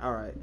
All right.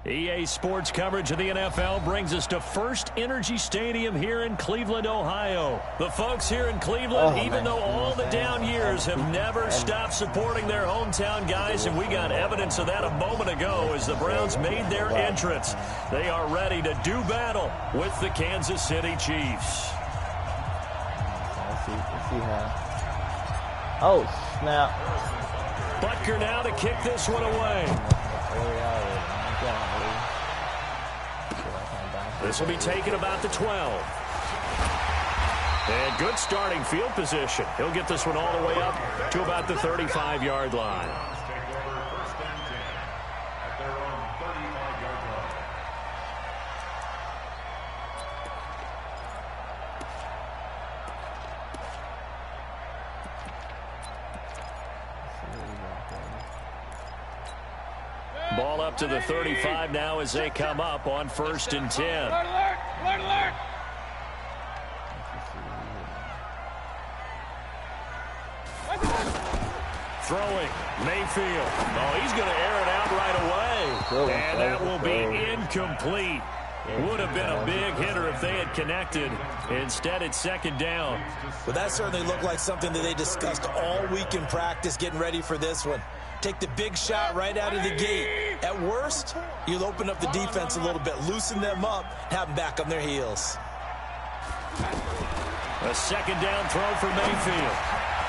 EA Sports coverage of the NFL brings us to First Energy Stadium here in Cleveland, Ohio. The folks here in Cleveland, even though all the down years, have never stopped supporting their hometown guys, and we got evidence of that a moment ago as the Browns made their entrance. They are ready to do battle with the Kansas City Chiefs. Let's see how. Oh, snap. Butker now to kick this one away. This will be taken about the 12. And good starting field position. He'll get this one all the way up to about the 35-yard line. Ball up to the 35 now as they come up on 1st and 10. Alert, alert, alert. Throwing, Mayfield. Oh, he's going to air it out right away. And that will be incomplete. Would have been a big hitter if they had connected. Instead, it's 2nd down. Well, that certainly looked like something that they discussed all week in practice, getting ready for this one. Take the big shot right out of the gate. At worst, you'll open up the defense a little bit, loosen them up, have them back on their heels. A 2nd down throw for Mayfield.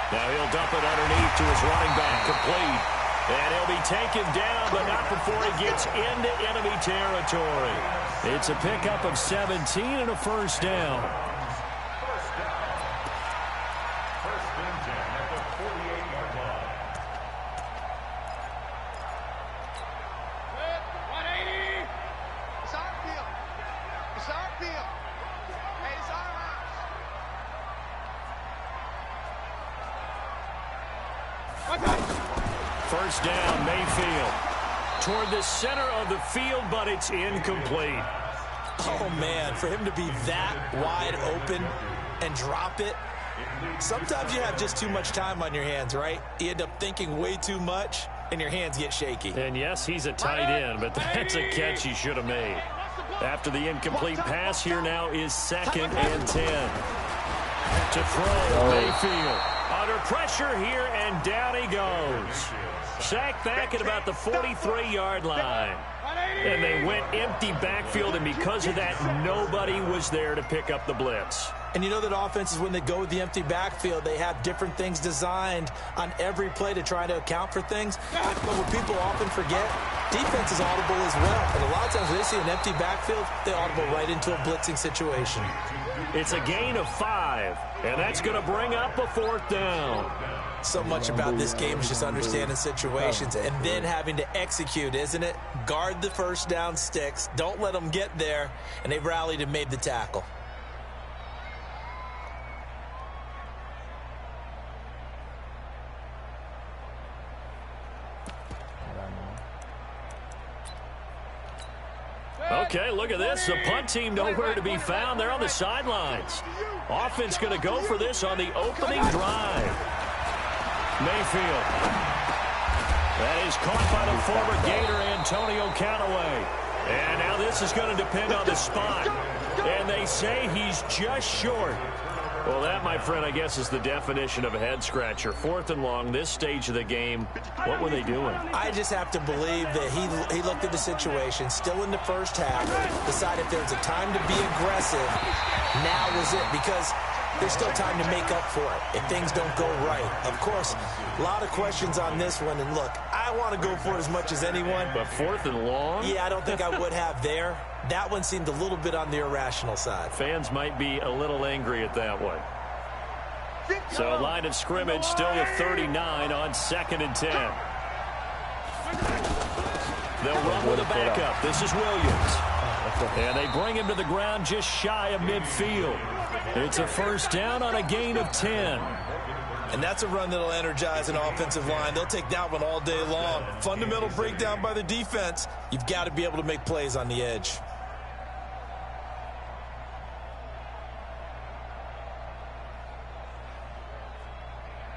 Now he'll dump it underneath to his running back, complete. And he'll be taken down, but not before he gets into enemy territory. It's a pickup of 17 and a 1st down. First down, Mayfield. Toward the center of the field, but it's incomplete. Oh, man, for him to be that wide open and drop it. Sometimes you have just too much time on your hands, right? You end up thinking way too much, and your hands get shaky. And, yes, he's a tight end, but that's a catch he should have made. After the incomplete pass, here now is 2nd and 10. To throw, Mayfield. Under pressure here, and down he goes. Sacked back at about the 43-yard line. And they went empty backfield, and because of that, nobody was there to pick up the blitz. And you know that offenses, when they go with the empty backfield, they have different things designed on every play to try to account for things. But what people often forget, defense is audible as well. And a lot of times when they see an empty backfield, they audible right into a blitzing situation. It's a gain of 5, and that's going to bring up a 4th down. So much about this game is just understanding situations and then having to execute, isn't it? Guard the first down sticks. Don't let them get there. And they've rallied and made the tackle. Okay, look at this. The punt team nowhere to be found. They're on the sidelines. Offense going to go for this on the opening drive. Mayfield. That is caught by the former Gator, Antonio Callaway. And now this is going to depend on the spot. And they say he's just short. Well, that, my friend, I guess is the definition of a head-scratcher. 4th and long, this stage of the game. What were they doing? I just have to believe that he looked at the situation, still in the first half, decided if there's a time to be aggressive, now was it, because there's still time to make up for it if things don't go right. Of course, a lot of questions on this one, and look, I want to go for it as much as anyone. But 4th and long? Yeah, I don't think I would have there. That one seemed a little bit on the irrational side. Fans might be a little angry at that one. So line of scrimmage still with 39 on 2nd and 10. They'll run with a backup. This is Williams. And they bring him to the ground just shy of midfield. It's a first down on a gain of 10. And that's a run that'll energize an offensive line. They'll take that one all day long. Fundamental breakdown by the defense. You've got to be able to make plays on the edge.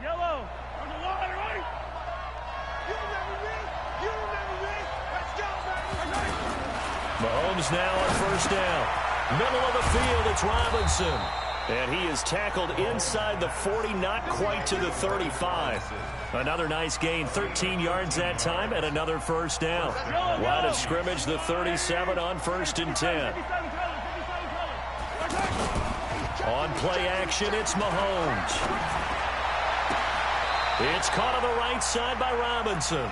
Yellow, on the line, right? You never read. You never read. Let's go, baby. Mahomes now on first down. Middle of the field, it's Robinson. And he is tackled inside the 40, not quite to the 35. Another nice gain, 13 yards that time, and another first down. Line of scrimmage, the 37 on 1st and 10. On play action, it's Mahomes. It's caught on the right side by Robinson.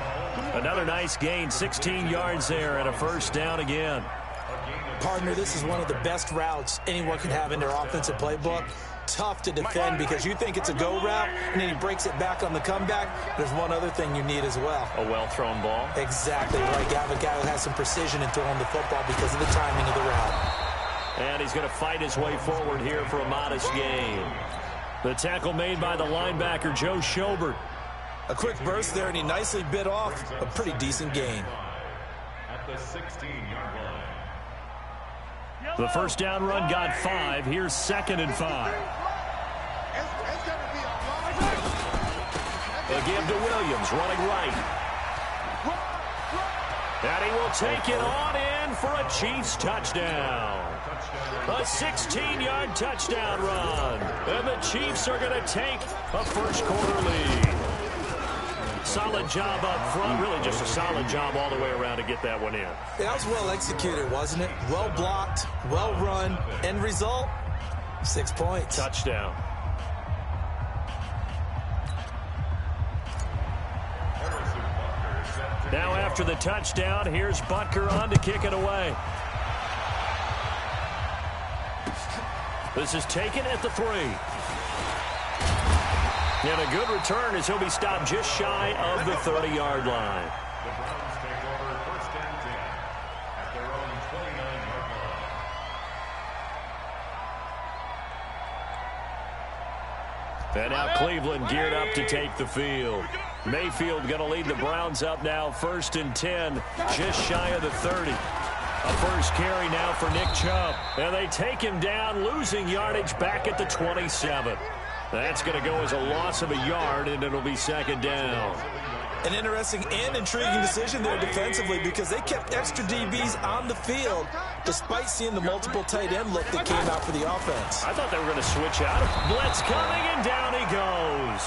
Another nice gain, 16 yards there, and a first down again. Partner, this is one of the best routes anyone can have in their offensive playbook. Tough to defend because you think it's a go route, and then he breaks it back on the comeback. There's one other thing you need as well. A well-thrown ball. Exactly right. You have a guy who has some precision in throwing the football because of the timing of the route. And he's going to fight his way forward here for a modest gain. The tackle made by the linebacker, Joe Schobert. A quick burst there, and he nicely bit off a pretty decent gain. At the 16-yard line. The first down run got 5. Here's 2nd and 5. They give to Williams, running right. And he will take it on in for a Chiefs touchdown. A 16-yard touchdown run. And the Chiefs are going to take a first-quarter lead. Solid job up front. Really just a solid job all the way around to get that one in. Yeah, that was well executed, wasn't it? Well blocked, well run. End result, 6 points. Touchdown. Now after the touchdown, here's Butker on to kick it away. This is taken at the 3. And a good return as he'll be stopped just shy of the 30-yard line. The Browns take over 1st and 10 at their own 29-yard line. And now Cleveland geared up to take the field. Mayfield going to lead the Browns up now, 1st and 10, just shy of the 30. A first carry now for Nick Chubb. And they take him down, losing yardage back at the 27. That's going to go as a loss of a yard, and it'll be 2nd down. An interesting and intriguing decision there defensively because they kept extra DBs on the field despite seeing the multiple tight end look that came out for the offense. I thought they were going to switch out. Blitz coming, and down he goes.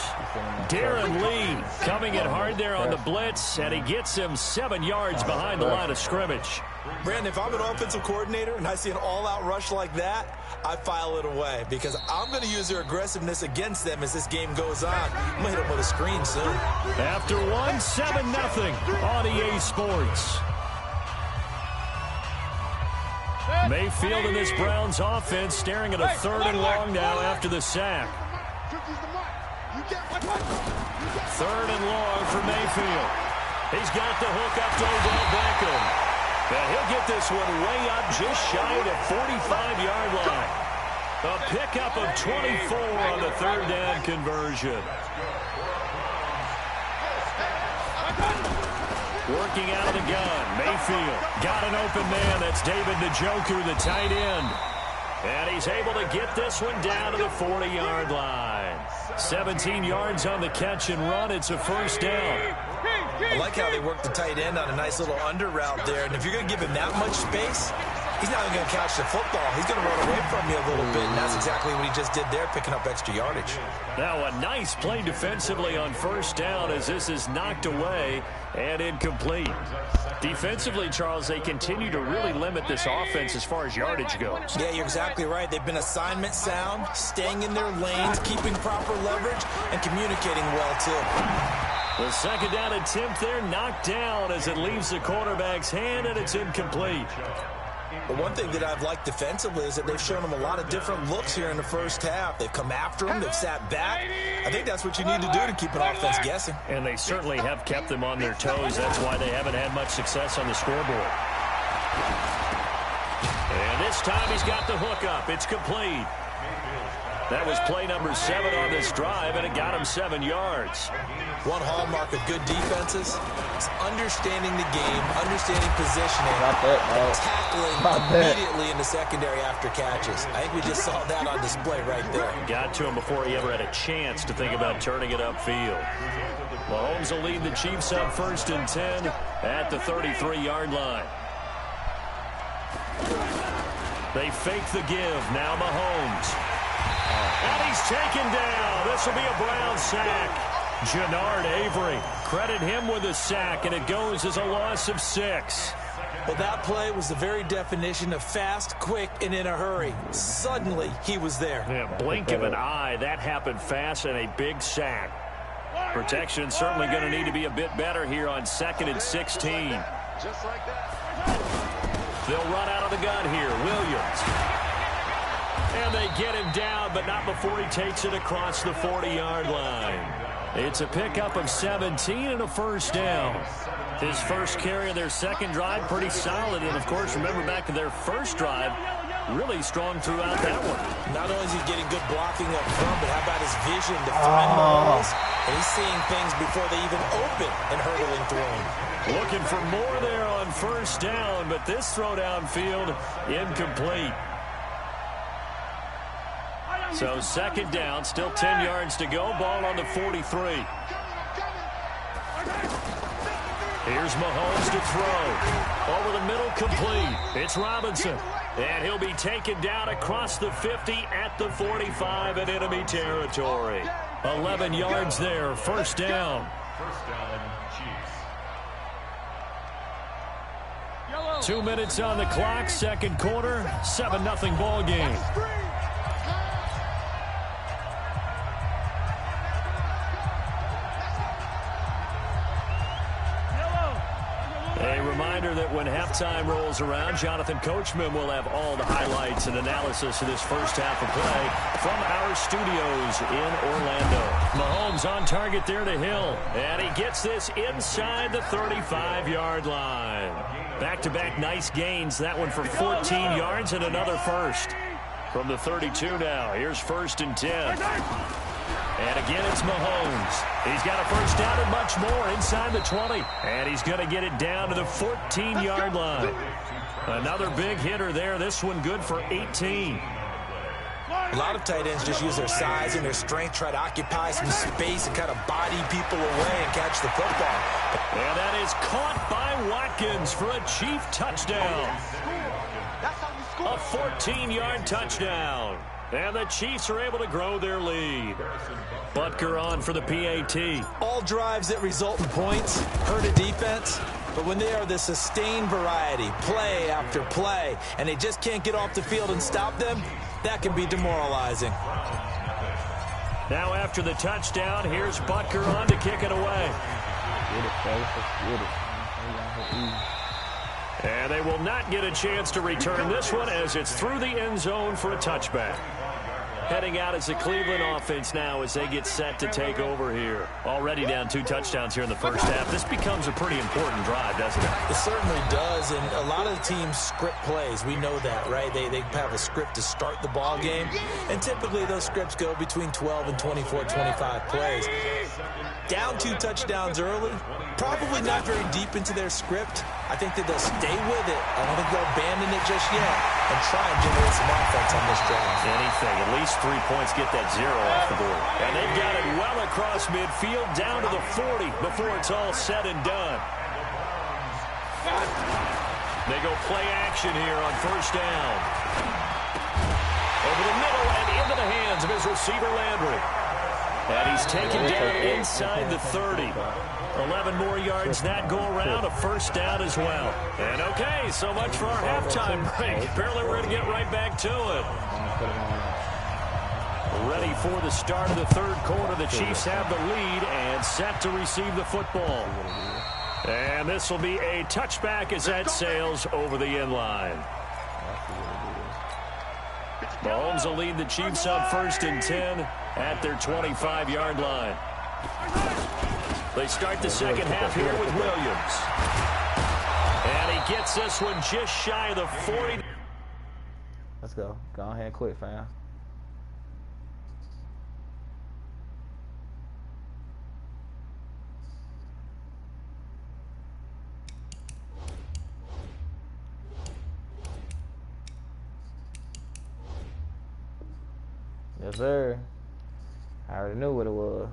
Darren Lee coming in hard there on the blitz, and he gets him 7 yards behind the line of scrimmage. Brandon, if I'm an offensive coordinator and I see an all-out rush like that, I file it away because I'm going to use their aggressiveness against them as this game goes on. I'm going to hit them with a screen soon. After 1, 7-0 on EA Sports. Mayfield in this Browns offense staring at a 3rd and long now after the sack. 3rd and long for Mayfield. He's got the hook up to Odell Beckham. And he'll get this one way up just shy of the 45-yard line. A pickup of 24 on the 3rd down conversion. Working out of the gun. Mayfield got an open man. That's David Njoku, the tight end. And he's able to get this one down to the 40-yard line. 17 yards on the catch and run. It's a first down. I like how they work the tight end on a nice little under route there. And if you're going to give him that much space, he's not even going to catch the football. He's going to run away from you a little bit. And that's exactly what he just did there, picking up extra yardage. Now a nice play defensively on first down as this is knocked away and incomplete. Defensively, Charles, they continue to really limit this offense as far as yardage goes. Yeah, you're exactly right. They've been assignment sound, staying in their lanes, keeping proper leverage, and communicating well, too. The 2nd down attempt there knocked down as it leaves the quarterback's hand, and it's incomplete. The one thing that I've liked defensively is that they've shown them a lot of different looks here in the first half. They've come after them. They've sat back. I think that's what you need to do to keep an offense guessing. And they certainly have kept them on their toes. That's why they haven't had much success on the scoreboard. And this time he's got the hook up. It's complete. That was play number 7 on this drive, and it got him 7 yards. One hallmark of good defenses is understanding the game, understanding positioning, and tackling immediately in the secondary after catches. I think we just saw that on display right there. Got to him before he ever had a chance to think about turning it upfield. Mahomes will lead the Chiefs up 1st and 10 at the 33-yard line. They fake the give. Now Mahomes. And he's taken down. This will be a Brown sack. Jannard Avery, credit him with a sack, and it goes as a loss of 6. Well, that play was the very definition of fast, quick, and in a hurry. Suddenly, he was there. Yeah, blink of an eye. That happened fast and a big sack. Protection certainly going to need to be a bit better here on 2nd and 16. Just like that. They'll run out of the gun here. Williams. And they get him down, but not before he takes it across the 40-yard line. It's a pickup of 17 and a first down. His first carry of their second drive, pretty solid. And, of course, remember back to their first drive, really strong throughout that one. Not only is he getting good blocking up front, but how about his vision to find holes? And he's seeing things before they even open and hurdling through him. Looking for more there on first down, but this throw downfield incomplete. So 2nd down, still 10 yards to go. Ball on the 43. Here's Mahomes to throw. Over the middle, complete. It's Robinson. And he'll be taken down across the 50 at the 45 in enemy territory. 11 yards there, first down. First down, Chiefs. 2 minutes on the clock, second quarter, 7-0 ball game. A reminder that when halftime rolls around, Jonathan Coachman will have all the highlights and analysis of this first half of play from our studios in Orlando. Mahomes on target there to Hill, and he gets this inside the 35-yard line. Back-to-back nice gains, that one for 14 yards and another first. From the 32 now, here's 1st and 10. And again, it's Mahomes. He's got a first down and much more inside the 20. And he's going to get it down to the 14-yard line. Another big hitter there. This one good for 18. A lot of tight ends just use their size and their strength, try to occupy some space and kind of body people away and catch the football. And that is caught by Watkins for a Chief touchdown. A 14-yard touchdown. And the Chiefs are able to grow their lead. Butker on for the PAT. All drives that result in points hurt a defense, but when they are the sustained variety, play after play, and they just can't get off the field and stop them, that can be demoralizing. Now after the touchdown, here's Butker on to kick it away. And they will not get a chance to return this one as it's through the end zone for a touchback. Heading out as the Cleveland offense now as they get set to take over here. Already down 2 touchdowns here in the first half. This becomes a pretty important drive, doesn't it? It certainly does, and a lot of the teams script plays. We know that, right? They have a script to start the ball game, and typically those scripts go between 12 and 24, 25 plays. Down 2 touchdowns early, probably not very deep into their script. I think that they'll stay with it. I don't think they'll abandon it just yet and try and generate some offense on this drive. Anything, at least 3 points, get that 0 off the board. And they've got it well across midfield, down to the 40 before it's all said and done. They go play action here on first down. Over the middle and into the hands of his receiver, Landry. And he's taken down inside the 30. 11 more yards that go around, a first down as well. And okay, so much for our halftime break. Apparently we're going to get right back to it. Ready for the start of the third quarter. The Chiefs have the lead and set to receive the football. And this will be a touchback as that sails over the end line. Mahomes will lead the Chiefs up 1st and 10 at their 25-yard line. They start the second half here with Williams. And he gets this one just shy of the 40. Let's go. Go ahead and quit, fam. Yes, sir. I already knew what it was.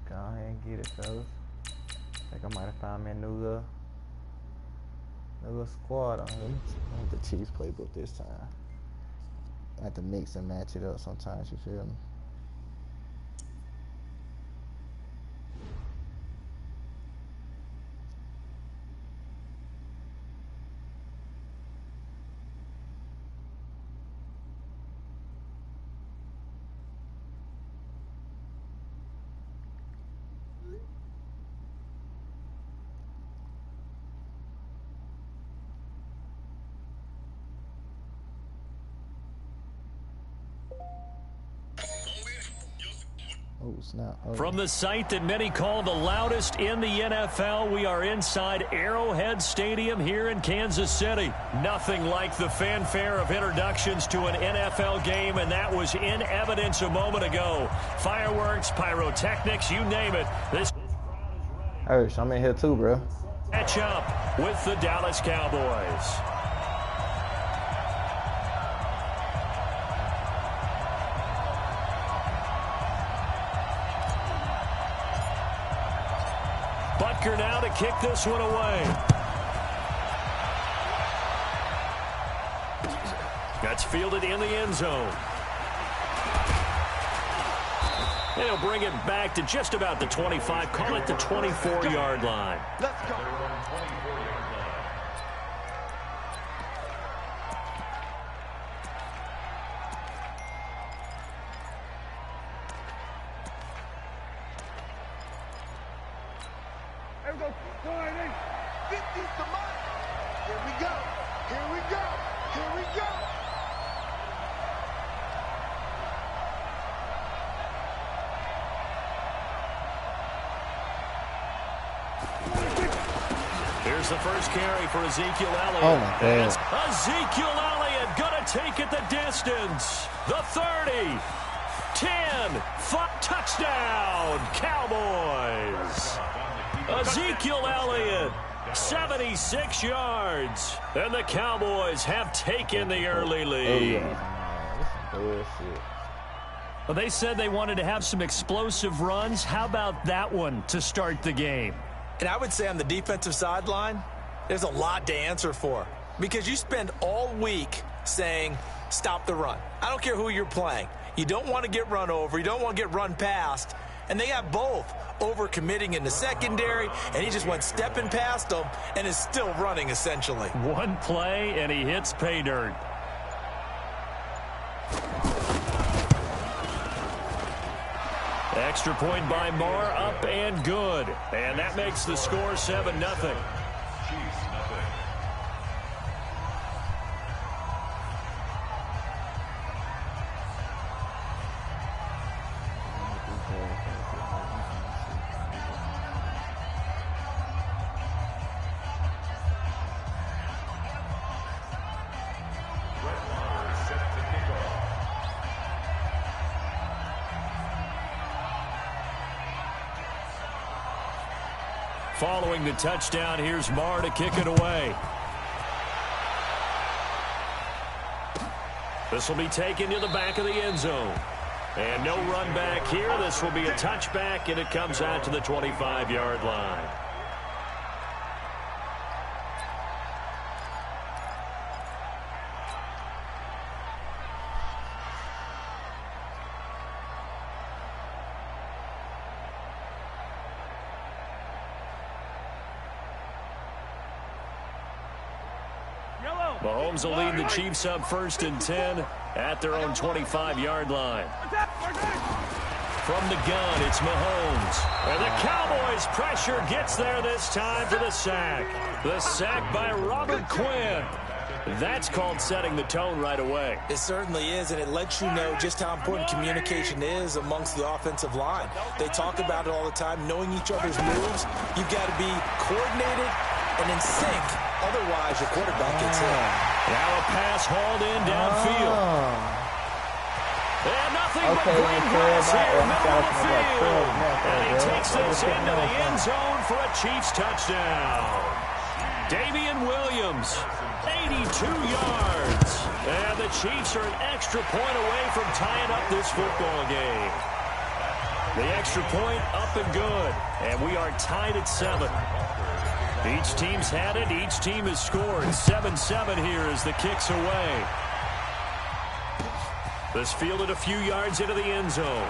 Go ahead and get it, fellas. I think I might have found me a new little squad on here. I want the Chiefs playbook this time. I have to mix and match it up sometimes, you feel me? Oh, snap. Oh. From the site that many call the loudest in the NFL, we are inside Arrowhead Stadium here in Kansas City. Nothing like the fanfare of introductions to an NFL game, and that was in evidence a moment ago. Fireworks, pyrotechnics, you name it. This Hirsch, I'm in here too, bro. match up with the Dallas Cowboys. Butker now to kick this one away. That's fielded in the end zone. And he'll bring it back to just about the 25, call it the 24-yard line. Let's go. Here we go. 50 to mine. Here we go. Here we go. Here we go. Here's the first carry for Ezekiel Elliott. Oh, my God. Ezekiel Elliott going to take it the distance. The 30, 10, 5, touchdown, Cowboys. Ezekiel Elliott, 76 yards. And the Cowboys have taken the early lead. Well, they said they wanted to have some explosive runs. How about that one to start the game? And I would say on the defensive sideline, there's a lot to answer for. Because you spend all week saying, stop the run. I don't care who you're playing. You don't want to get run over. You don't want to get run past. And they have both. Over-committing in the secondary, and he just went stepping past them and is still running, essentially. One play, and he hits pay dirt. Extra point by Marr, up and good. And that makes the score 7-0. Following the touchdown, here's Marr to kick it away. This will be taken to the back of the end zone. And no run back here. This will be a touchback, and it comes out to the 25-yard line. Mahomes will lead the Chiefs up 1st and 10 at their own 25-yard line. From the gun, it's Mahomes. And the Cowboys' pressure gets there this time for the sack. The sack by Robert Quinn. That's called setting the tone right away. It certainly is, and it lets you know just how important communication is amongst the offensive line. They talk about it all the time, knowing each other's moves. You've got to be coordinated and in sync. Otherwise, your quarterback gets hit. Now a pass hauled in downfield. And nothing but green grass here, middle of the field. And he takes this into the end zone for a Chiefs touchdown. Damian Williams, 82 yards. And the Chiefs are an extra point away from tying up this football game. The extra point up and good. And we are tied at 7. Each team's had it. Each team has scored. 7-7 here as the kick's away. This fielded a few yards into the end zone.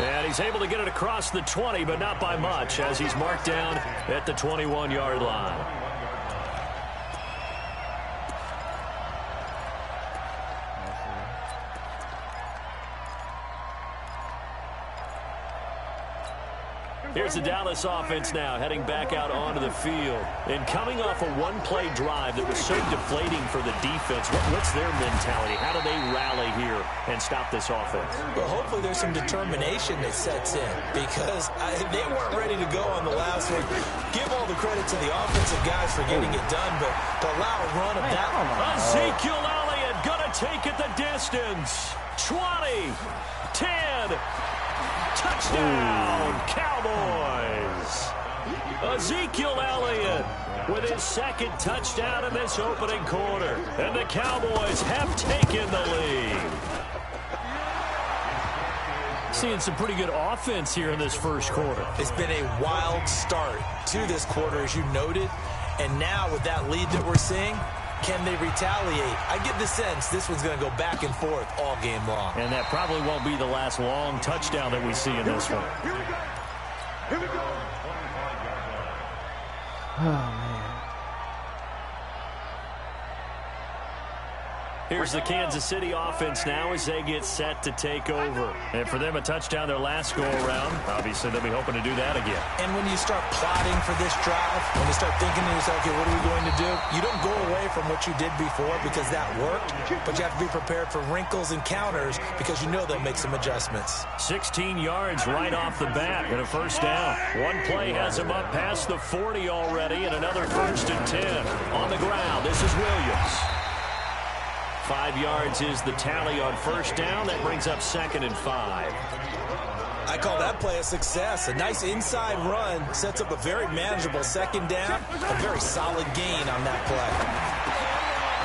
And he's able to get it across the 20, but not by much, as he's marked down at the 21-yard line. Here's the Dallas offense now, heading back out onto the field. And coming off a one-play drive that was so deflating for the defense, what's their mentality? How do they rally here and stop this offense? Well, hopefully there's some determination that sets in, because they weren't ready to go on the last one. Give all the credit to the offensive guys for getting it done, but to allow a run of that. Ezekiel Elliott gonna take it the distance. 20, 10. Touchdown, Cowboys! Ezekiel Elliott with his second touchdown in this opening quarter. And the Cowboys have taken the lead. Seeing some pretty good offense here in this first quarter. It's been a wild start to this quarter, as you noted. And now with that lead that we're seeing, can they retaliate? I get the sense this one's going to go back and forth all game long. And that probably won't be the last long touchdown that we see in this one. Here we go. Here we go. Oh, man. Here's the Kansas City offense now as they get set to take over. And for them, a touchdown their last go-around. Obviously, they'll be hoping to do that again. And when you start plotting for this drive, when you start thinking to yourself, okay, what are we going to do? You don't go away from what you did before because that worked, but you have to be prepared for wrinkles and counters because you know they'll make some adjustments. 16 yards right off the bat and a first down. One play has him up past the 40 already, and another 1st and 10. On the ground, this is Williams. 5 yards is the tally on first down. That brings up 2nd and 5. I call that play a success. A nice inside run sets up a very manageable second down. A very solid gain on that play.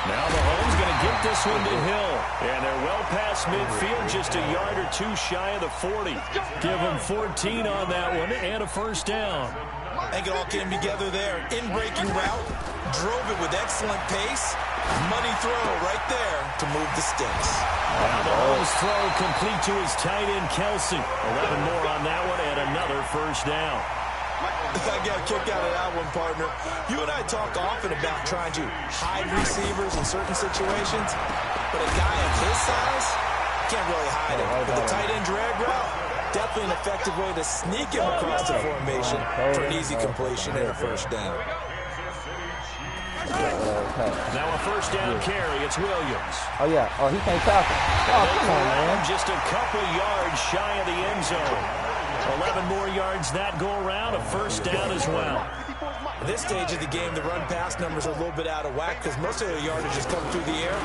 Now Mahomes going to get this one to Hill. And they're well past midfield, just a yard or two shy of the 40. Give them 14 on that one and a first down. I think it all came together there. In-breaking route. Drove it with excellent pace. Money throw right there to move the sticks. Now Mahomes' throw complete to his tight end, Kelsey. 11 more on that one and another first down. I got a kick out of that one, partner. You and I talk often about trying to hide receivers in certain situations, but a guy of his size can't really hide him. With the tight end drag route, definitely an effective way to sneak him across the formation for an easy completion and a first down. Now a first down carry. It's Williams. Oh, yeah. Oh, he can't tackle. Oh, come on, man. Just a couple yards shy of the end zone. 11 more yards that go around. A first down as well. At this stage of the game, the run-pass numbers are a little bit out of whack because most of the yardage is coming through the air.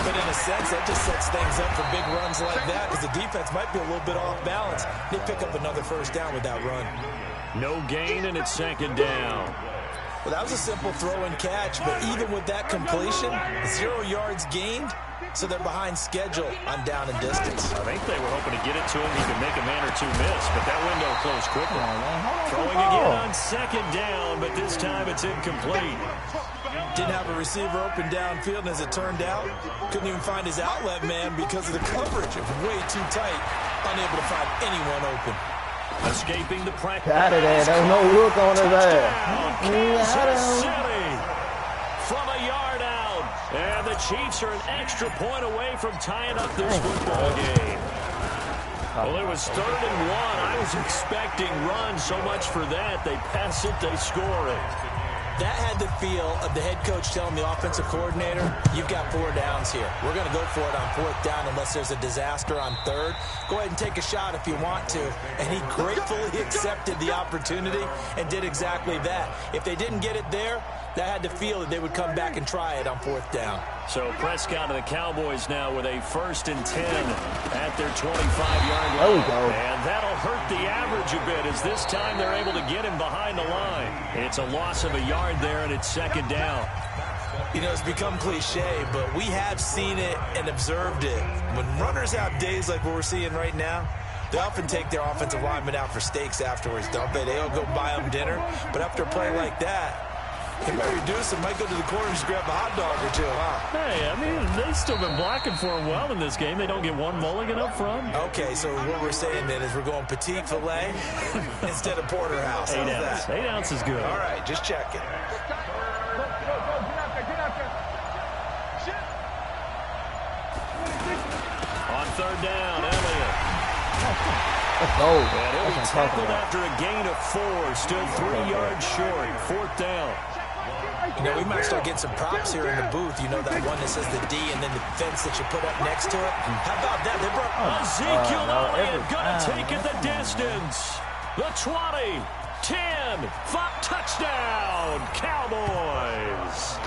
But in a sense, that just sets things up for big runs like that because the defense might be a little bit off balance. They pick up another first down with that run. No gain, and it's 2nd down. Well, that was a simple throw and catch, but even with that completion, 0 yards gained, so they're behind schedule on down and distance. I think they were hoping to get it to him. He could make a man or two miss, but that window closed quickly. Throwing again on 2nd down, but this time it's incomplete. Didn't have a receiver open downfield, and as it turned out, couldn't even find his outlet man because of the coverage. It was way too tight, unable to find anyone open. Escaping the practice. Out of there. There was no look on his ass. Kansas City. From Chiefs are an extra point away from tying up this football game. Well, it was 3rd and 1. I was expecting runs, so much for that. They pass it, they score it. That had the feel of the head coach telling the offensive coordinator, you've got 4 downs here. We're going to go for it on 4th down unless there's a disaster on 3rd. Go ahead and take a shot if you want to. And he gratefully accepted the opportunity and did exactly that. If they didn't get it there, that had the feel that they would come back and try it on 4th down. So Prescott and the Cowboys now with a 1st and 10 at their 25-yard line. There we go. And that'll hurt the average a bit as this time they're able to get him behind the line. It's a loss of a yard there, and it's 2nd down. You know, it's become cliche, but we have seen it and observed it. When runners have days like what we're seeing right now, they often take their offensive linemen out for steaks afterwards, don't they? They'll go buy them dinner. But after a play like that, he might reduce it, might go to the corner and just grab a hot dog or two, huh? Hey, I mean, they've still been blocking for him well in this game. They don't get one mulligan up front. Okay, so what we're saying then is we're going petite filet instead of porterhouse. 8 ounce. 8 ounce is good. All right, just checking. On 3rd down, Elliott. Let's go. And he'll be tackled after a gain of 4. Still 3 yards short. 4th down. You know, we might start getting some props here in the booth. You know that one that says the D and then the fence that you put up next to it? How about that? They brought Ezekiel Elliott going to take it the distance. The 20, 10, 5, touchdown, Cowboys.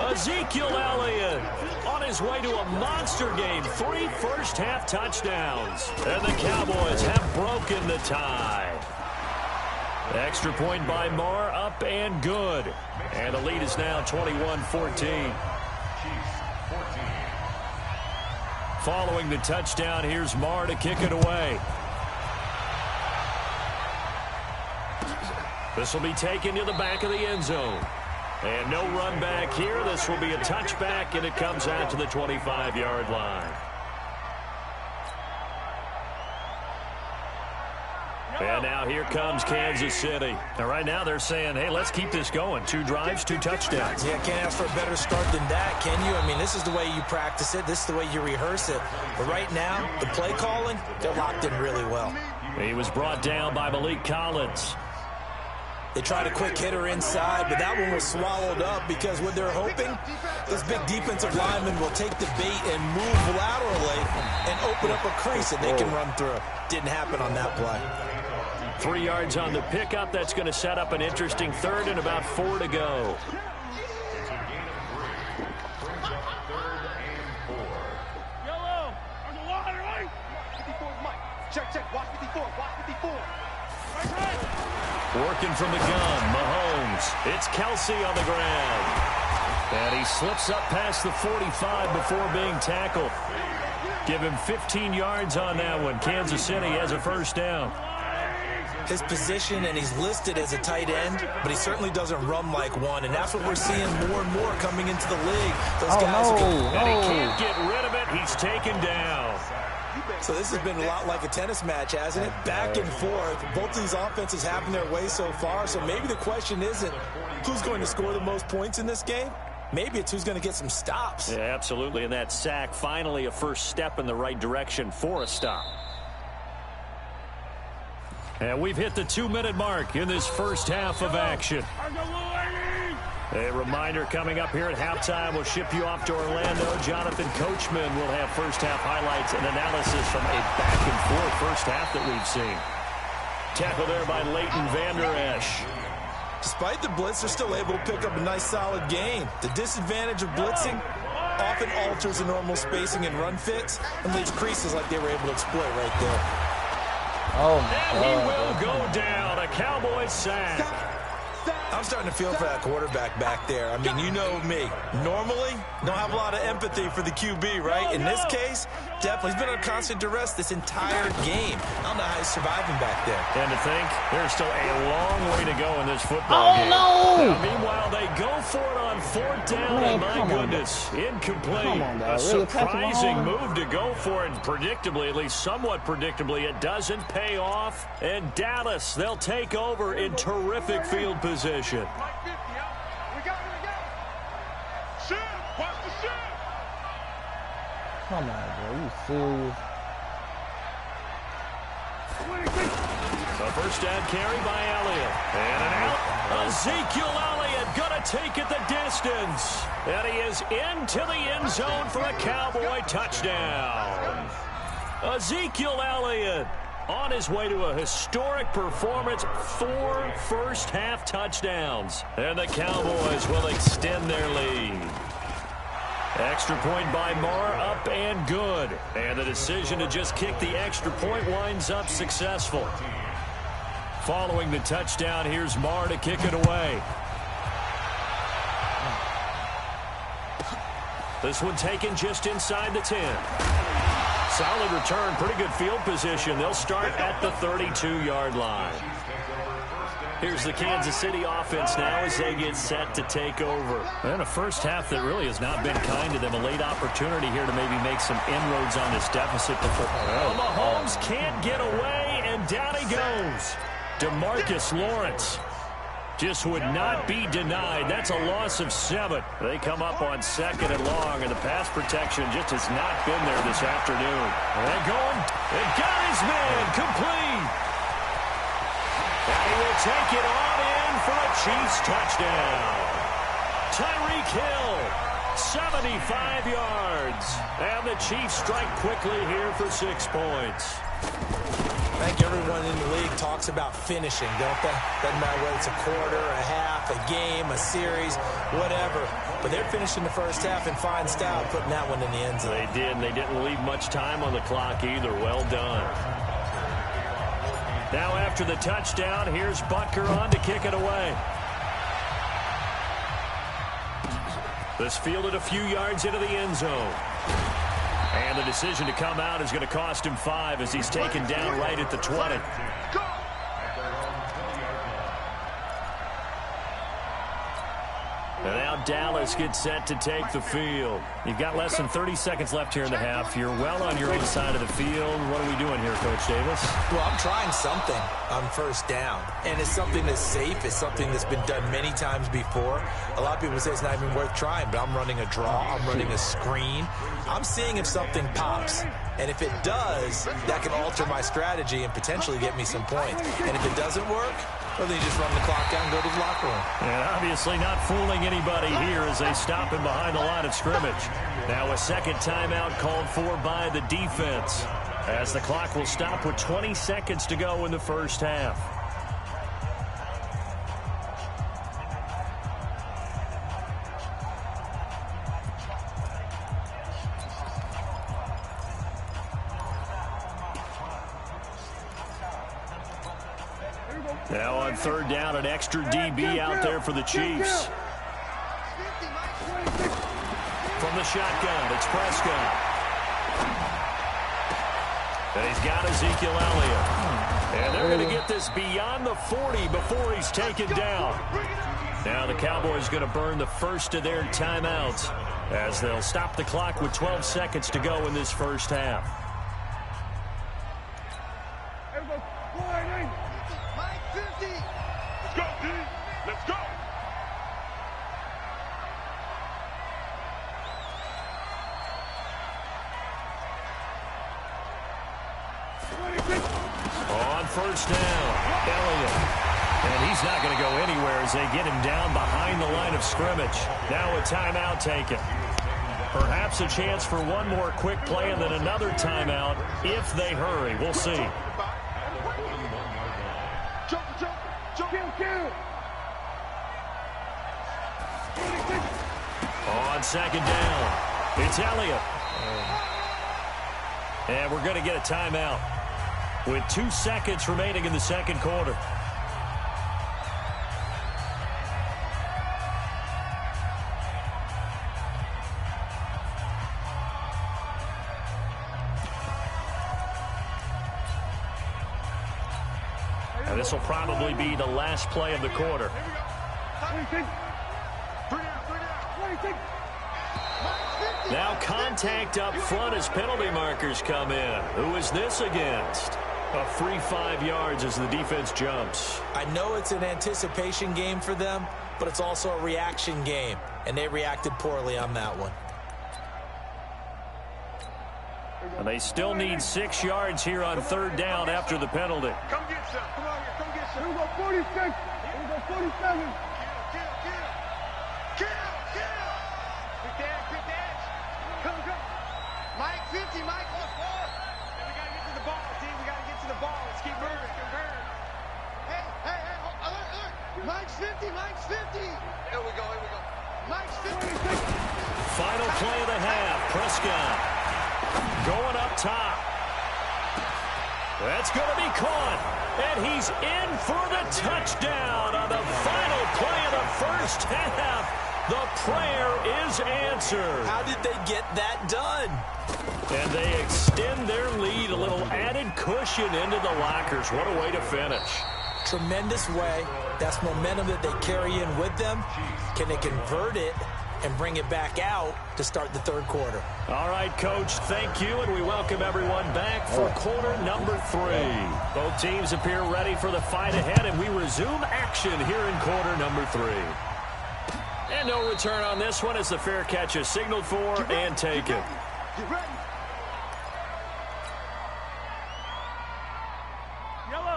Ezekiel Elliott on his way to a monster game. 3 first-half touchdowns. And the Cowboys have broken the tie. Extra point by Marr, up and good. And the lead is now 21-14. Following the touchdown, here's Marr to kick it away. This will be taken to the back of the end zone. And no run back here. This will be a touchback, and it comes out to the 25-yard line. And now here comes Kansas City. And right now they're saying, hey, let's keep this going. 2 drives, 2 touchdowns. Yeah, can't ask for a better start than that, can you? I mean, this is the way you practice it. This is the way you rehearse it. But right now, the play calling, they're locked in really well. He was brought down by Malik Collins. They tried a quick hitter inside, but that one was swallowed up because what they're hoping, this big defensive lineman will take the bait and move laterally and open up a crease that they can run through. Didn't happen on that play. 3 yards on the pickup. That's going to set up an interesting 3rd and about 4 to go. Yellow, on the line, right? 54 Mike. Check, watch 54, watch 54. Right. Working from the gun, Mahomes. It's Kelsey on the ground. And he slips up past the 45 before being tackled. Give him 15 yards on that one. Kansas City has a 1st down. His position, and he's listed as a tight end, but he certainly doesn't run like one, and that's what we're seeing more and more coming into the league. Those guys and he can't get rid of it. He's taken down. So this has been a lot like a tennis match, hasn't it? Back and forth. Both of these offenses having their way so far, so maybe the question isn't who's going to score the most points in this game. Maybe it's who's going to get some stops. Yeah, absolutely, and that sack, finally a first step in the right direction for a stop. And we've hit the 2-minute mark in this first half of action. A reminder coming up here at halftime, we'll ship you off to Orlando. Jonathan Coachman will have first half highlights and analysis from a back and forth first half that we've seen. Tackle there by Leighton Vander Esch. Despite the blitz, they're still able to pick up a nice solid gain. The disadvantage of blitzing often alters the normal spacing and run fits and leaves creases like they were able to exploit right there. Oh, and he will go down. A Cowboys sack. I'm starting to feel for that quarterback back there. I mean, you know me. Normally, don't have a lot of empathy for the QB, right? In this case, definitely. He's been under constant duress this entire game. I don't know how he's surviving back there. And to think, there's still a long way to go in this football game. No! Now, meanwhile, they go for it on 4th down, and my goodness, incomplete. A surprising move to go for it, and predictably, at least somewhat predictably, it doesn't pay off. And Dallas, they'll take over in terrific field position. Mike 50, we got. Shoot, watch the shoot. Come on, bro. You serious? The first down carry by Elliott. And an out. Ezekiel Elliott going to take it the distance. And he is into the end zone for a Cowboy touchdown. Ezekiel Elliott on his way to a historic performance, 4 first-half touchdowns. And the Cowboys will extend their lead. Extra point by Marr, up and good. And the decision to just kick the extra point winds up successful. Following the touchdown, here's Marr to kick it away. This one taken just inside the 10. Solid return, pretty good field position. They'll start at the 32-yard line. Here's the Kansas City offense now as they get set to take over. And a first half that really has not been kind to them. A late opportunity here to maybe make some inroads on this deficit before. Oh, Mahomes can't get away, and down he goes. DeMarcus Lawrence just would not be denied. That's a loss of 7. They come up on 2nd and long, and the pass protection just has not been there this afternoon. And going, and got his man complete. And he will take it on in for a Chiefs touchdown. Tyreek Hill, 75 yards. And the Chiefs strike quickly here for 6 points. I think everyone in the league talks about finishing, don't they? Doesn't matter whether it's a quarter, a half, a game, a series, whatever. But they're finishing the first half in fine style, putting that one in the end zone. They did, and they didn't leave much time on the clock either. Well done. Now after the touchdown, here's Butker on to kick it away. This fielded a few yards into the end zone. And the decision to come out is going to cost him 5 as he's taken down right at the 20. And now Dallas gets set to take the field. You've got less than 30 seconds left here in the half. You're well on your own side of the field. What are we doing here, Coach Davis? Well, I'm trying something on first down. And it's something that's safe. It's something that's been done many times before. A lot of people say it's not even worth trying, but I'm running a draw. I'm running a screen. I'm seeing if something pops. And if it does, that can alter my strategy and potentially get me some points. And if it doesn't work, well, then you just run the clock down and go to the locker room. And obviously not fooling anybody here as they stop him behind the line of scrimmage. Now a second timeout called for by the defense as the clock will stop with 20 seconds to go in the first half. Now on third down, an extra DB out there for the Chiefs. From the shotgun, it's Prescott. And he's got Ezekiel Elliott. And they're going to get this beyond the 40 before he's taken down. Now the Cowboys going to burn the first of their timeouts as they'll stop the clock with 12 seconds to go in this first half. On first down, Elliott. And he's not going to go anywhere as they get him down behind the line of scrimmage. Now a timeout taken. Perhaps a chance for one more quick play and then another timeout if they hurry. We'll see. On second down, it's Elliott. And we're going to get a timeout with 2 seconds remaining in the second quarter. And this will probably be the last play of the quarter. Now contact up front as penalty markers come in. Who is this against? A free 5 yards as the defense jumps. I know it's an anticipation game for them, but it's also a reaction game, and they reacted poorly on that one. And they still need 6 yards here on 3rd down after the penalty. Come get some. Come on here. Come get some. Here we go, 46. Here we go, 47. Kill. Quick dash. Come. Mike, 50, Mike. And we got to get to the ball, team. We got to get to the ball. Let's keep moving. Hey. Alert. Mike's 50. Here we go. Mike's 50. Final play of the half. Prescott going up top. That's going to be caught. And he's in for the touchdown on the final play of the first half. The prayer is answered. How did they get that done? And they extend their lead, a little added cushion into the lockers. What a way to finish. Tremendous way. That's momentum that they carry in with them. Can they convert it and bring it back out to start the 3rd quarter? All right, Coach, thank you, and we welcome everyone back for quarter number 3. Both teams appear ready for the fight ahead, and we resume action here in quarter number 3. And no return on this one as the fair catch is signaled for and taken. Get ready.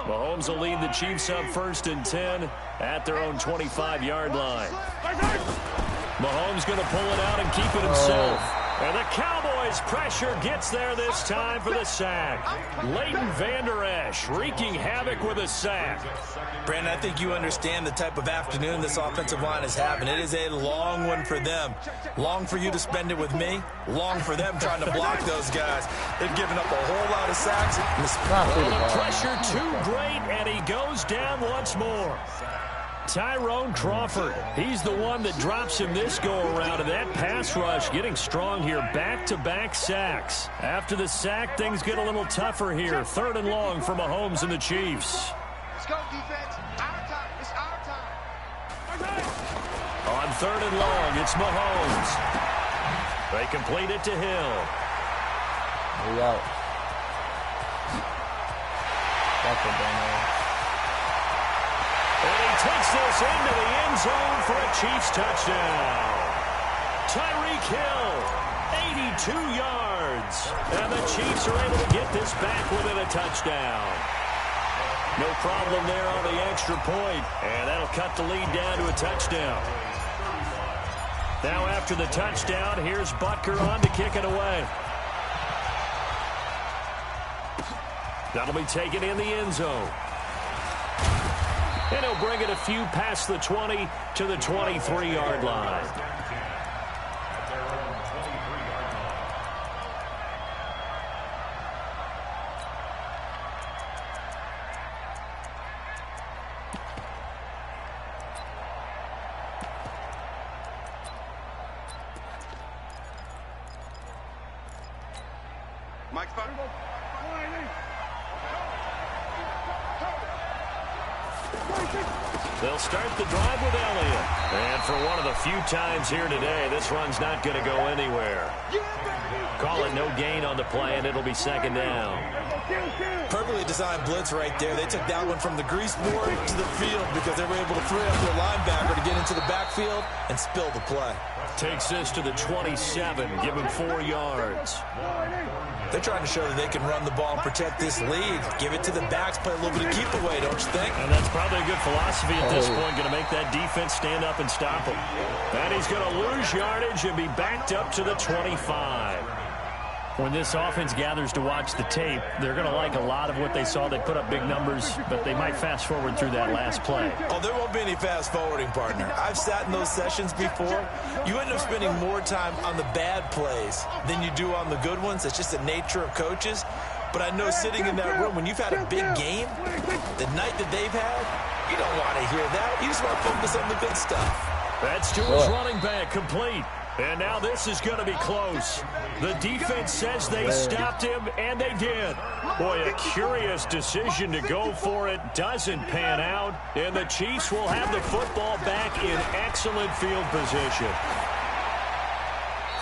Mahomes will lead the Chiefs up 1st and 10 at their own 25-yard line. Mahomes going to pull it out and keep it himself. And the Cowboys' pressure gets there this time for the sack. Leighton Vander Esch wreaking havoc with a sack. Brandon, I think you understand the type of afternoon this offensive line is having. It is a long one for them. Long for you to spend it with me. Long for them trying to block those guys. They've given up a whole lot of sacks. The pressure too great, and he goes down once more. Tyrone Crawford, he's the one that drops him this go-around, and that pass rush getting strong here. Back-to-back sacks. After the sack, things get a little tougher here. 3rd and long for Mahomes and the Chiefs. Let's go, defense. Our time. It's our time. On 3rd and long, it's Mahomes. They complete it to Hill. We out. That's a demo. And he takes this into the end zone for a Chiefs touchdown. Tyreek Hill, 82 yards. And the Chiefs are able to get this back within a touchdown. No problem there on the extra point. And that'll cut the lead down to a touchdown. Now after the touchdown, here's Butker on to kick it away. That'll be taken in the end zone. And he'll bring it a few past the 20 to the 23-yard line. Mike's back. They'll start the drive with Elliott. And for one of the few times here today, this run's not going to go anywhere. Call it no gain on the play, and it'll be 2nd down. Perfectly designed blitz right there. They took that one from the grease board to the field because they were able to free up their linebacker to get into the backfield and spill the play. Takes this to the 27, give him 4 yards. They're trying to show that they can run the ball and protect this lead. Give it to the backs, play a little bit of keep away, don't you think? And that's probably a good philosophy at this point, going to make that defense stand up and stop him. And he's going to lose yardage and be backed up to the 25. When this offense gathers to watch the tape, they're going to like a lot of what they saw. They put up big numbers, but they might fast forward through that last play. Oh, there won't be any fast forwarding, partner. I've sat in those sessions before. You end up spending more time on the bad plays than you do on the good ones. It's just the nature of coaches. But I know sitting in that room, when you've had a big game, the night that they've had, you don't want to hear that. You just want to focus on the good stuff. That's to his running back, complete. And now this is going to be close. The defense says they stopped him, and they did. Boy, a curious decision to go for it. Doesn't pan out, and the Chiefs will have the football back in excellent field position.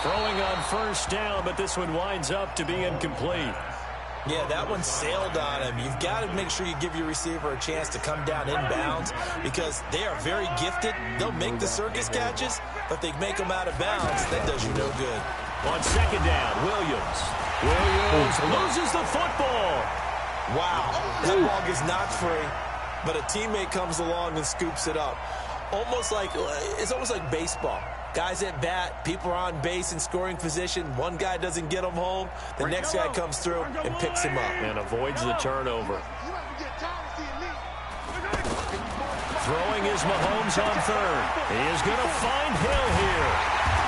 Throwing on 1st down, but this one winds up to be incomplete. Yeah, that one sailed on him. You've got to make sure you give your receiver a chance to come down inbounds because they are very gifted. They'll make the circus catches, but they make them out of bounds. That does you no good. On 2nd down, Williams. Williams loses the football. Wow, that ball gets knocked free, but a teammate comes along and scoops it up. It's almost like baseball. Guys at bat, people are on base in scoring position. One guy doesn't get him home. The next guy comes through and picks him up. And avoids the turnover. Throwing is Mahomes on third. He is going to find Hill here.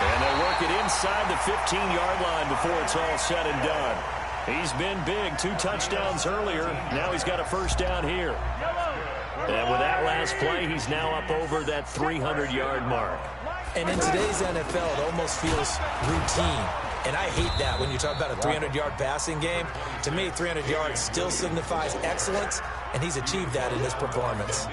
And they'll work it inside the 15-yard line before it's all said and done. He's been big, 2 touchdowns earlier. Now he's got a first down here. And with that last play, he's now up over that 300-yard mark. And in today's NFL, it almost feels routine. And I hate that when you talk about a 300-yard passing game. To me, 300 yards still signifies excellence, and he's achieved that in this performance.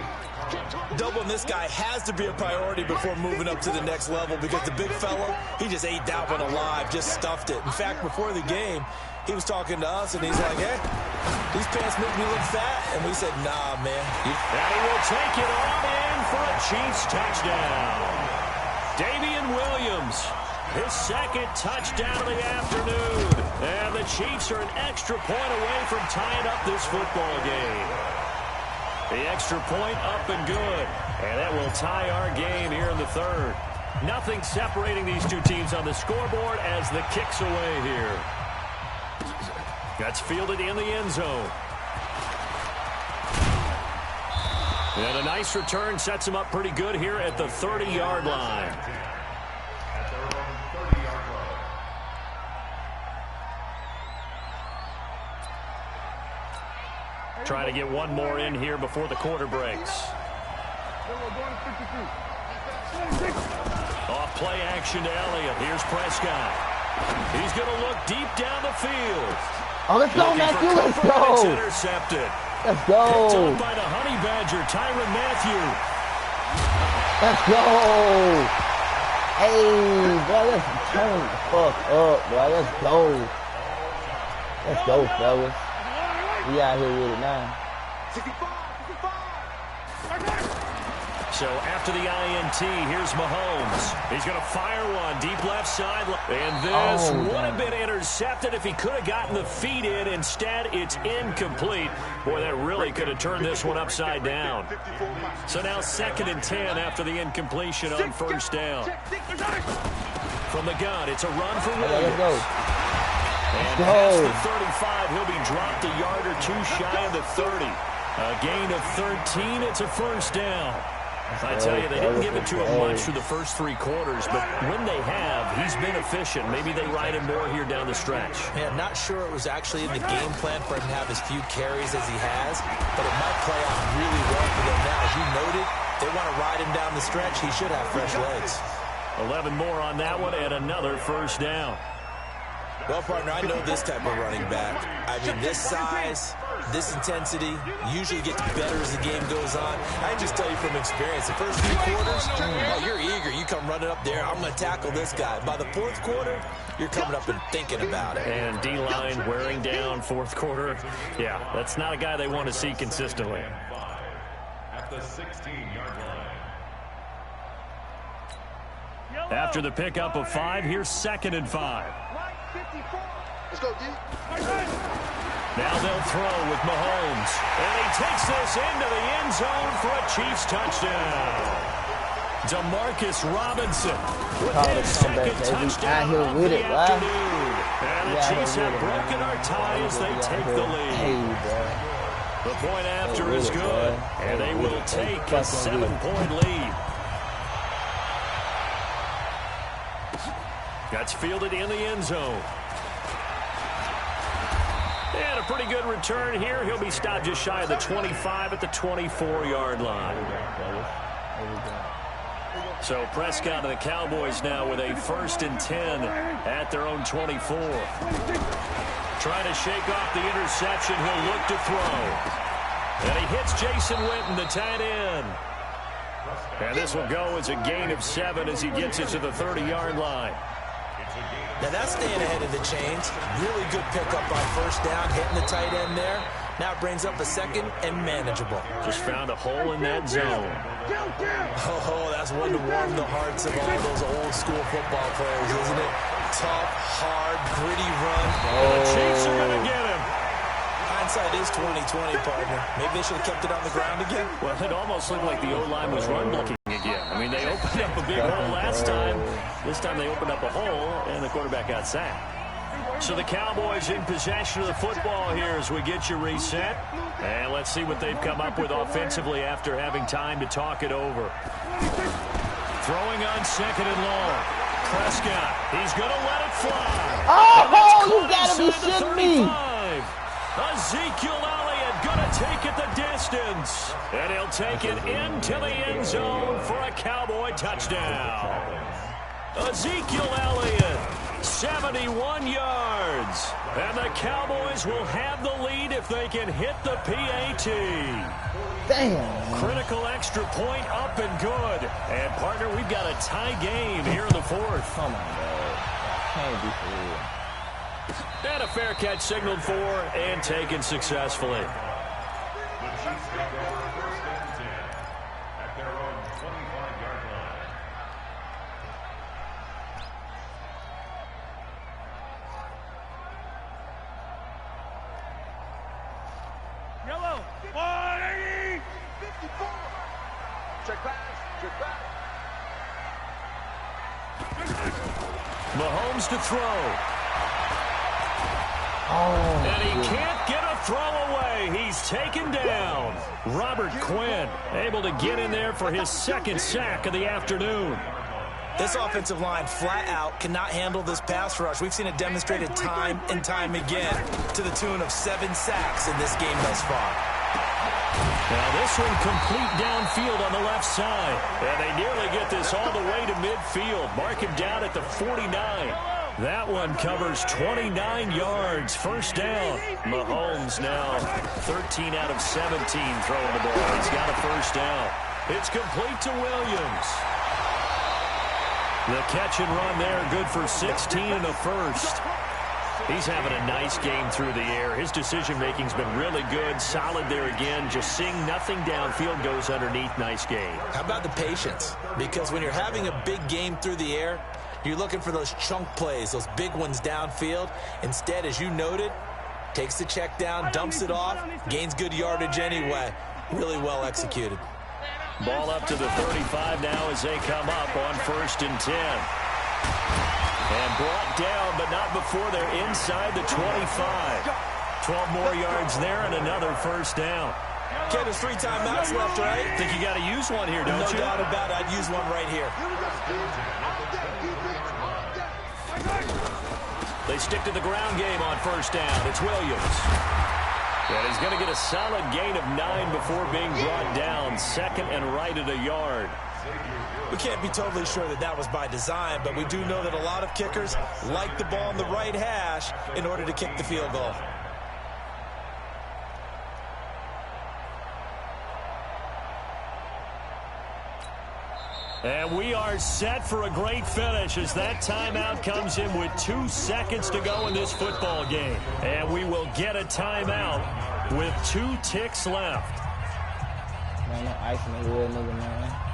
Doubling this guy has to be a priority before moving up to the next level because the big fellow, he just ate that one alive, just stuffed it. In fact, before the game, he was talking to us, and he's like, hey, these pants make me look fat. And we said, nah, man. And he will take it on in for a Chiefs touchdown. Damian Williams, his second touchdown of the afternoon. And the Chiefs are an extra point away from tying up this football game. The extra point up and good. And that will tie our game here in the third. Nothing separating these two teams on the scoreboard as the kick's away here. That's fielded in the end zone. And a nice return sets him up pretty good here at the 30-yard line. Trying to get one more in here before the quarter breaks. Off play action to Elliott. Here's Prescott. He's going to look deep down the field. Oh, let's go, Matthew. Let's go. It's intercepted. Let's go. Picked up by the Honey Badger, Tyrann Mathieu. Let's go. Hey, bro, let's turn the fuck up, bro. Let's go. Let's go, fellas. We out here with it now. So after the INT, here's Mahomes. He's going to fire one deep left side. And this would have been intercepted if he could have gotten the feet in. Instead, it's incomplete. Boy, that really could have turned this one upside down. So now 2nd and 10 after the incompletion on first down. From the gun, it's a run for Williams. Let's go. And past the 35, he'll be dropped a yard or two shy of the 30. A gain of 13, it's a first down. I tell you, they didn't give it to him much through the first 3 quarters, but when they have, he's been efficient. Maybe they ride him more here down the stretch. Yeah, not sure it was actually in the game plan for him to have as few carries as he has, but it might play out really well for them now. As you noted, they want to ride him down the stretch. He should have fresh legs. 11 more on that one and another first down. Well, partner, I know this type of running back. I mean, this size, this intensity usually gets better as the game goes on. I just tell you from experience, the first few quarters, oh, you're eager. You come running up there, I'm going to tackle this guy. By the 4th quarter, you're coming up and thinking about it. And D-line wearing down 4th quarter. Yeah, that's not a guy they want to see consistently. At the 16-yard line. After the pickup of 5, here's 2nd and 5. Let's go, D. Now they'll throw with Mahomes. And he takes this into the end zone for a Chiefs touchdown. Demarcus Robinson with his second touchdown of the afternoon. And the Chiefs have broken our tie as they take the lead. The point after is good, and they will take a 7-point lead. That's fielded in the end zone. And a pretty good return here. He'll be stopped just shy of the 25 at the 24-yard line. So Prescott and the Cowboys now with a 1st and 10 at their own 24. Trying to shake off the interception. He'll look to throw. And he hits Jason Witten, the tight end. And this will go as a gain of 7 as he gets it to the 30-yard line. Now that's staying ahead of the chains. Really good pickup on first down, hitting the tight end there. Now it brings up a 2nd and manageable. Just found a hole in that zone. Oh, that's one to warm the hearts of all those old school football players, isn't it? tough, hard, gritty run. The Chiefs are going to get him. Hindsight is 20/20, partner. Maybe they should have kept it on the ground again. Well, it almost looked like the O-line was run blocking again. I mean, they opened up a big hole last time. This time they opened up a hole, and the quarterback got sacked. So the Cowboys in possession of the football here as we get you reset. And let's see what they've come up with offensively after having time to talk it over. Throwing on 2nd and long. Prescott, he's going to let it fly. Oh, you got to be shitting me. Ezekiel Elliott going to take it the distance. And he'll take it into the end zone for a Cowboy touchdown. Ezekiel Elliott, 71 yards. And the Cowboys will have the lead if they can hit the PAT. Damn. Critical extra point up and good. And, partner, we've got a tie game here in the 4th. Come on, bro. Can't be for real. And a fair catch signaled for and taken successfully. The Chiefs take over 1st and 10 at their own 25-yard line. Yellow. 180. 54. Check back. Check back. Mahomes to throw. Oh, And he can't get a throw away. He's taken down. Robert Quinn able to get in there for his 2nd sack of the afternoon. This offensive line flat out cannot handle this pass rush. We've seen it demonstrated time and time again to the tune of 7 sacks in this game thus far. Now this one complete downfield on the left side. And they nearly get this all the way to midfield. Mark him down at the 49. That one covers 29 yards. 1st down. Mahomes now 13 out of 17 throwing the ball. He's got a 1st down. It's complete to Williams. The catch and run there, good for 16 and a 1st. He's having a nice game through the air. His decision-making's been really good. Solid there again. Just seeing nothing downfield goes underneath. Nice game. How about the patience? Because when you're having a big game through the air, you're looking for those chunk plays, those big ones downfield. Instead, as you noted, takes the check down, dumps it off, gains good yardage anyway. Really well executed. Ball up to the 35 now as they come up on 1st and 10. And brought down, but not before they're inside the 25. 12 more yards there and another 1st down. Ken, there's 3 timeouts left, right? Think you got to use one here, don't you? No doubt about it. I'd use one right here. They stick to the ground game on 1st down. It's Williams. And he's going to get a solid gain of 9 before being brought down. 2nd and right at a yard. We can't be totally sure that that was by design, but we do know that a lot of kickers like the ball in the right hash in order to kick the field goal. And we are set for a great finish as that timeout comes in with 2 seconds to go in this football game. And we will get a timeout with 2 ticks left. Man, no ice in the real nigga, man.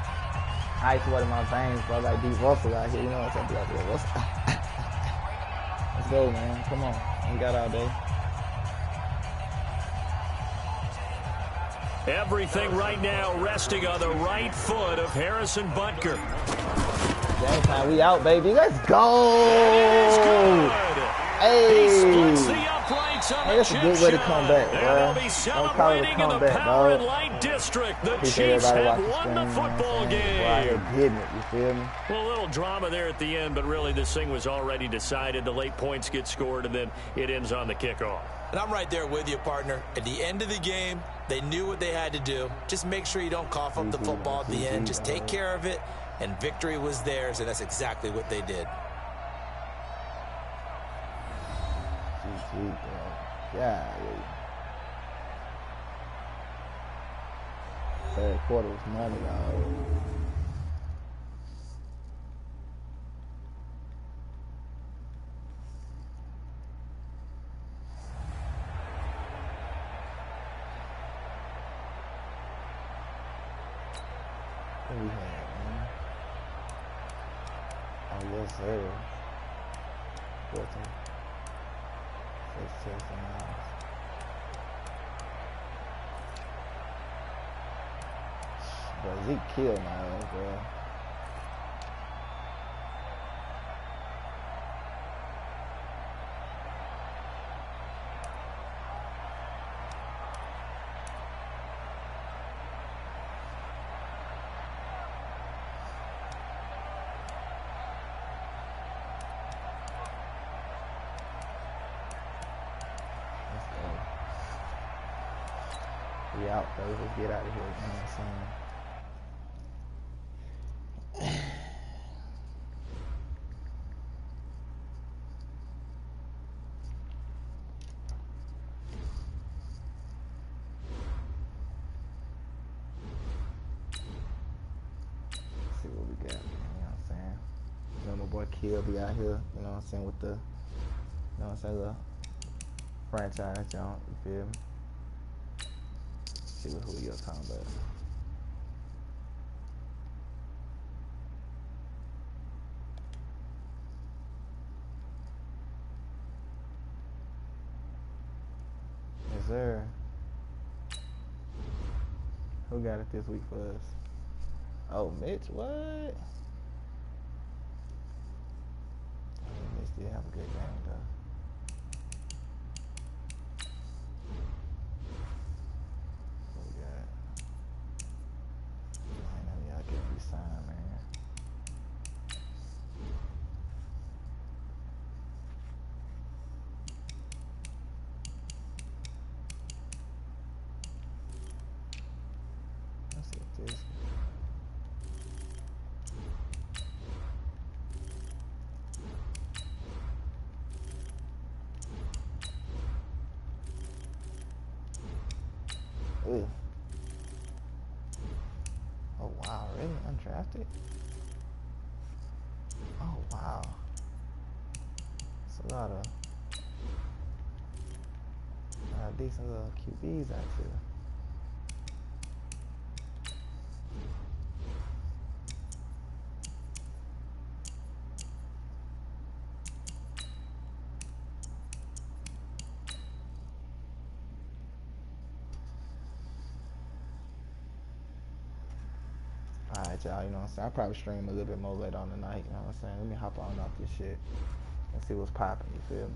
Ice one of my veins, bro. Like deep Russell out here. You know what I'm saying? Like, Russell. Let's go, man. Come on. We got all day. Everything right now resting on the right foot of Harrison Butker. Game time. We out, baby. Let's go. It is good. Hey. He splits the uprights on Hey, the that's a good way to chip come shot. back, And bro. they'll be Don't call it a celebrating in the comeback, Power dog. and Light District. The Appreciate Chiefs everybody have watching won the stream, football man. game. We're out here getting it, you feel me? Well, a little drama there at the end, but really this thing was already decided. The late points get scored, and then it ends on the kickoff. And I'm right there with you, partner. At the end of the game, they knew what they had to do. Just make sure you don't cough up the football at the end. Just take care of it, and victory was theirs, and that's exactly what they did. Yeah. Third quarter was money, dog. What we had, man? Oh, yes, sir. 14. 6 touchdowns. Bro, Zeke killed my ass, bro. We out, bro. Let's get out of here. You know what I'm saying? Let's see what we got. You know what I'm saying? You know, my boy Kill be out here. You know what I'm saying? With the, you know what I'm saying? The franchise jump. You feel me? See what who you're talking about. Yes, sir. Who got it this week for us? Oh, Mitch, what? Mitch did have a good game, though. What we got? Man, none of y'all getting re-signed, man. Let's see what this. Ugh. Oh wow, really? Undrafted? Oh wow. It's a lot of decent little QBs out here. Alright, y'all, you know what I'm saying? I'll probably stream a little bit more later on tonight, you know what I'm saying? Let me hop on off this shit and see what's popping, you feel me?